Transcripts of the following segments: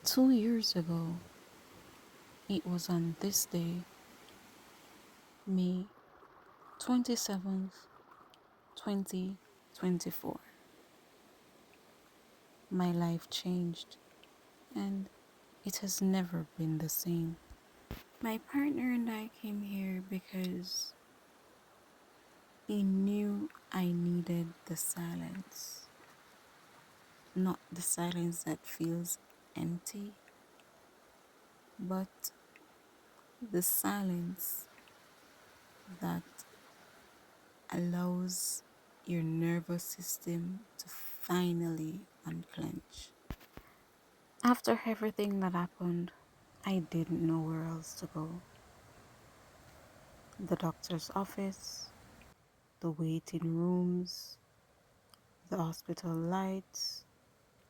2 years ago, it was on this day, May 27th, 2024. My life changed and it has never been the same. My partner and I came here because he knew I needed the silence, not the silence that feels empty, but the silence that allows your nervous system to finally unclench. After everything that happened, I didn't know where else to go. The doctor's office, the waiting rooms, the hospital lights,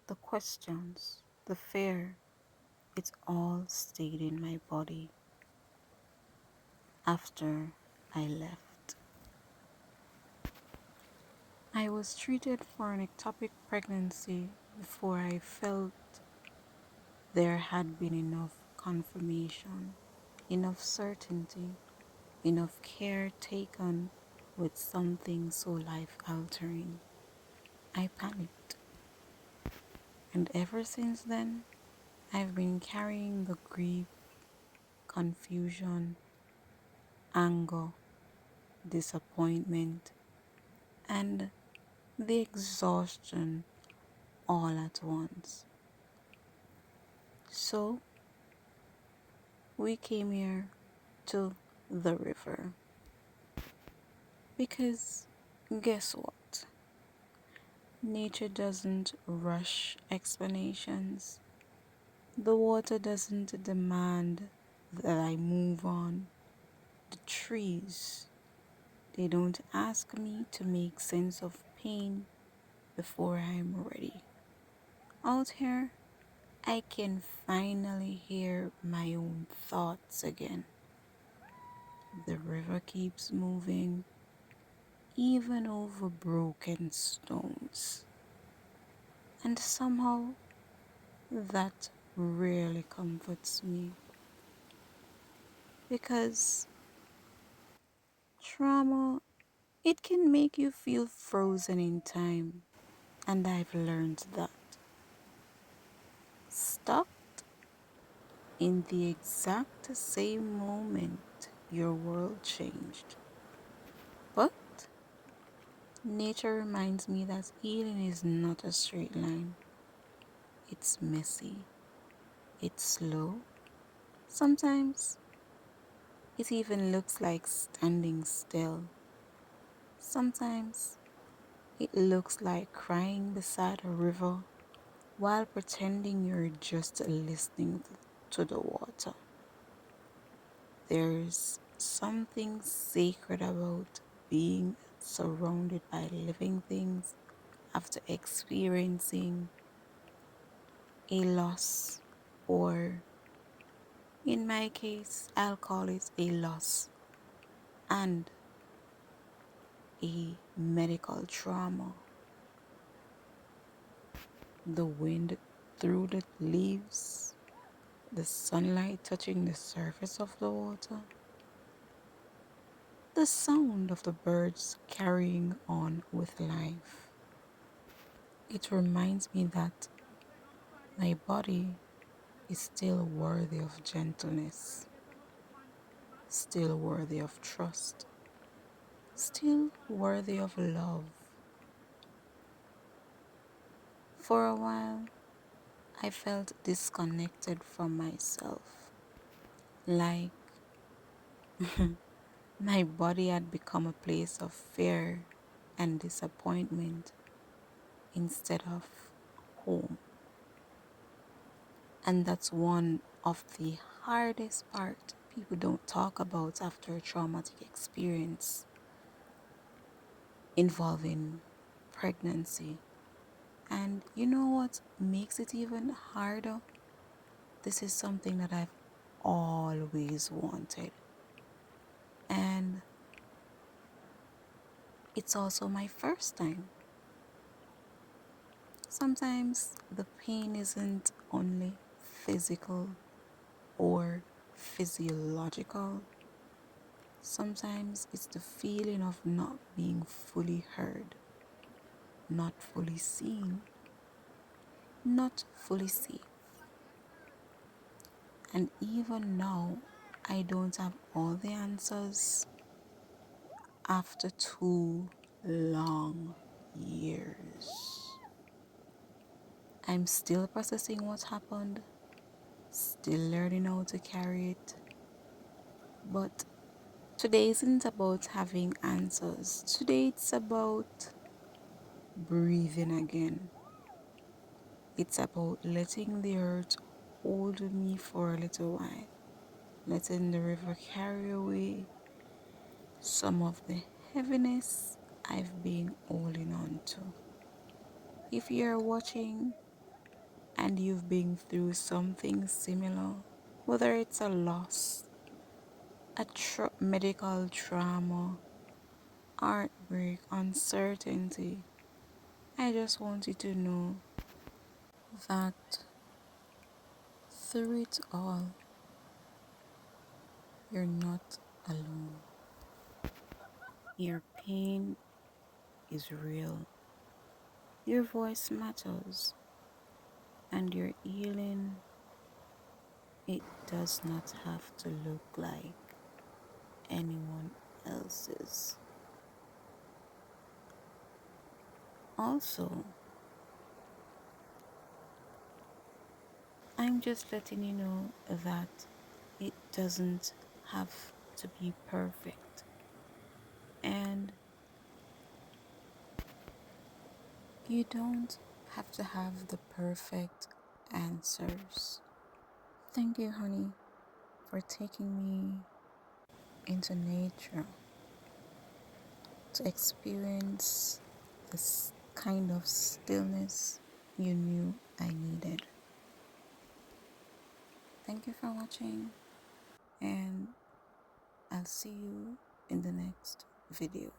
the questions, the fear, it all stayed in my body after I left. I was treated for an ectopic pregnancy before I felt there had been enough confirmation, enough certainty, enough care taken with something so life altering. I panicked, and ever since then, I've been carrying the grief, confusion, anger, disappointment, and the exhaustion all at once. So, we came here to the river because guess what? Nature doesn't rush explanations. The water doesn't demand that I move on. The trees, they don't ask me to make sense of pain before I'm ready. Out here, I can finally hear my own thoughts again. The river keeps moving, even over broken stones. And somehow, that really comforts me because trauma, it can make you feel frozen in time. And I've learned that. Stuck in the exact same moment your world changed. But nature reminds me that healing is not a straight line. It's messy, it's slow. Sometimes it even looks like standing still. Sometimes it looks like crying beside a river while pretending you're just listening to the water. There's something sacred about being surrounded by living things after experiencing a loss, or in my case, I'll call it a loss and a medical trauma. The wind through the leaves, the sunlight touching the surface of the water, the sound of the birds carrying on with life. It reminds me that my body is still worthy of gentleness, still worthy of trust, still worthy of love. For a while, I felt disconnected from myself, like my body had become a place of fear and disappointment instead of home. And that's one of the hardest part people don't talk about after a traumatic experience involving pregnancy. And you know what makes it even harder? This is something that I've always wanted. And it's also my first time. Sometimes the pain isn't only physical or physiological. Sometimes it's the feeling of not being fully heard, not fully seen, not fully safe. And even now, I don't have all the answers after 2 long years. I'm still processing what happened, still learning how to carry it. But today isn't about having answers. Today it's about breathing again. It's about letting the earth hold me for a little while, letting the river carry away some of the heaviness I've been holding on to. If you're watching and you've been through something similar, whether it's a loss, a medical trauma, heartbreak, uncertainty, I just want you to know that through it all, you're not alone. Your pain is real. Your voice matters. And your healing, it does not have to look like anyone else's. Also, I'm just letting you know that it doesn't have to be perfect. And you don't have to have the perfect answers. Thank you, honey, for taking me into nature to experience this kind of stillness you knew I needed. Thank you for watching, and I'll see you in the next video.